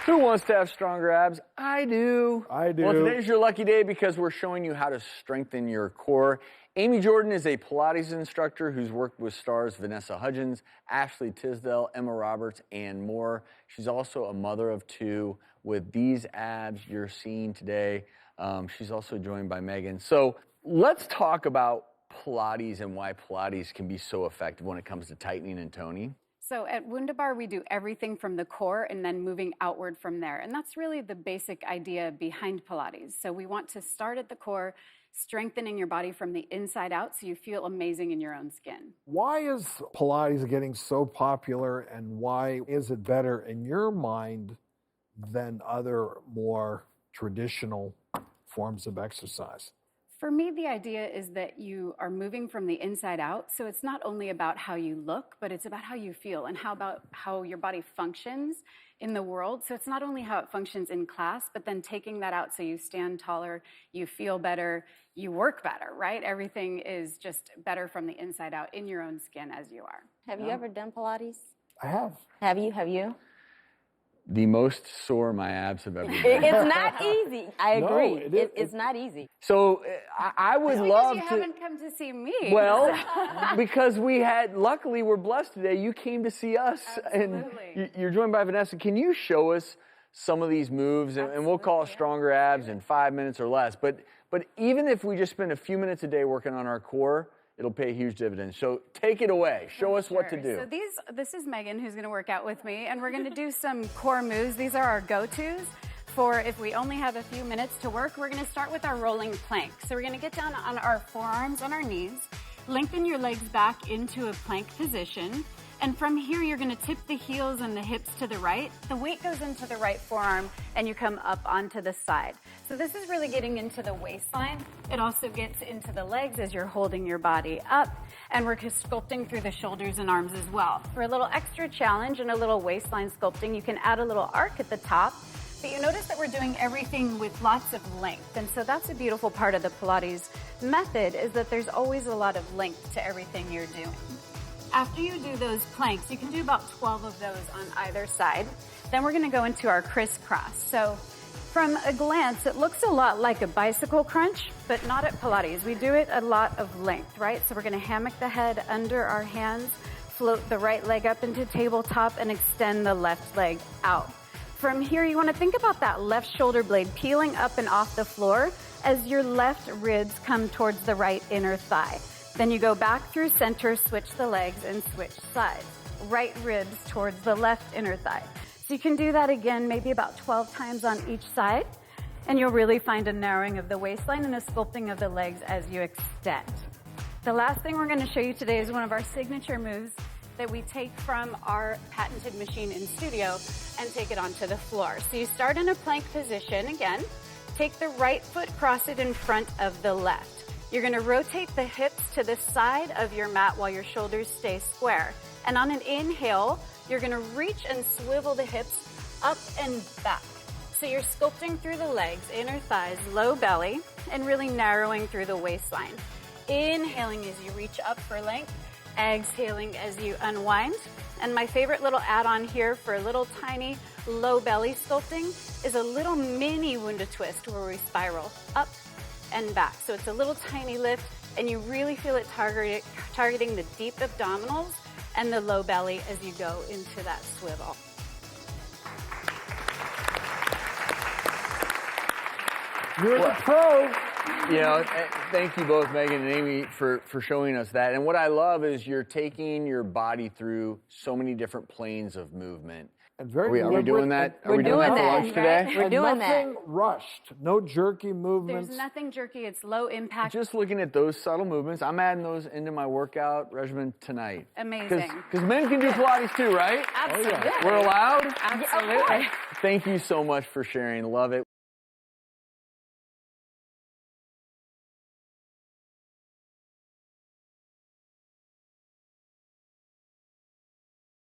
Who wants to have stronger abs? I do. I do. Well, today's your lucky day because we're showing you how to strengthen your core. Amy Jordan is a Pilates instructor who's worked with stars Vanessa Hudgens, Ashley Tisdale, Emma Roberts, and more. She's also a mother of two with these abs you're seeing today. She's also joined by Megan. So let's talk about Pilates and why Pilates can be so effective when it comes to tightening and toning. So at Wunderbar, we do everything from the core and then moving outward from there. And that's really the basic idea behind Pilates. So we want to start at the core, strengthening your body from the inside out so you feel amazing in your own skin. Why is Pilates getting so popular, and why is it better in your mind than other more traditional forms of exercise? For me, the idea is that you are moving from the inside out. So it's not only about how you look, but it's about how you feel and how your body functions in the world. So it's not only how it functions in class, but then taking that out so you stand taller, you feel better, you work better, right? Everything is just better from the inside out in your own skin as you are. Have you ever done Pilates? I have. Have you? The most sore my abs have ever been. It's not easy. I agree. No, it's not easy. So I would love because to. you haven't come to see me. Well, because luckily we're blessed today. You came to see us. Absolutely. And you're joined by Vanessa. Can you show us some of these moves? And we'll call it stronger abs in 5 minutes or less. But even if we just spend a few minutes a day working on our core, it'll pay huge dividends. So take it away. Show us what to do. So this is Megan, who's going to work out with me, and we're going to do some core moves. These are our go-tos for if we only have a few minutes to work. We're going to start with our rolling plank. So we're going to get down on our forearms on our knees, lengthen your legs back into a plank position, and from here you're going to tip the heels and the hips to the right. The weight goes into the right forearm, and you come up onto the side. So this is really getting into the waistline. It also gets into the legs as you're holding your body up, and we're sculpting through the shoulders and arms as well. For a little extra challenge and a little waistline sculpting, you can add a little arc at the top, but you notice that we're doing everything with lots of length, and so that's a beautiful part of the Pilates method, is that there's always a lot of length to everything you're doing. After you do those planks, you can do about 12 of those on either side. Then we're going to go into our crisscross. So from a glance, it looks a lot like a bicycle crunch, but not at Pilates. We do it a lot of length, right? So we're going to hammock the head under our hands, float the right leg up into tabletop, and extend the left leg out. From here, you want to think about that left shoulder blade peeling up and off the floor as your left ribs come towards the right inner thigh. Then you go back through center, switch the legs, and switch sides. Right ribs towards the left inner thigh. So you can do that again, maybe about 12 times on each side, and you'll really find a narrowing of the waistline and a sculpting of the legs as you extend. The last thing we're going to show you today is one of our signature moves that we take from our patented machine in studio and take it onto the floor. So you start in a plank position again, take the right foot, cross it in front of the left. You're going to rotate the hips to the side of your mat while your shoulders stay square. And on an inhale, you're going to reach and swivel the hips up and back. So you're sculpting through the legs, inner thighs, low belly, and really narrowing through the waistline. Inhaling as you reach up for length, exhaling as you unwind. And my favorite little add-on here for a little tiny low belly sculpting is a little mini Wunda twist where we spiral up and back. So it's a little tiny lift, and you really feel it targeting the deep abdominals and the low belly as you go into that swivel. You're the pro. You know, thank you both, Megan and Amy, for showing us that. And what I love is you're taking your body through so many different planes of movement. And Are we doing that? Are we doing that for lunch today? We're doing that. Nothing rushed. No jerky movements. There's nothing jerky. It's low impact. Just looking at those subtle movements, I'm adding those into my workout regimen tonight. Amazing. Because men can do Pilates too, right? Absolutely. We're allowed? Absolutely. Thank you so much for sharing. Love it.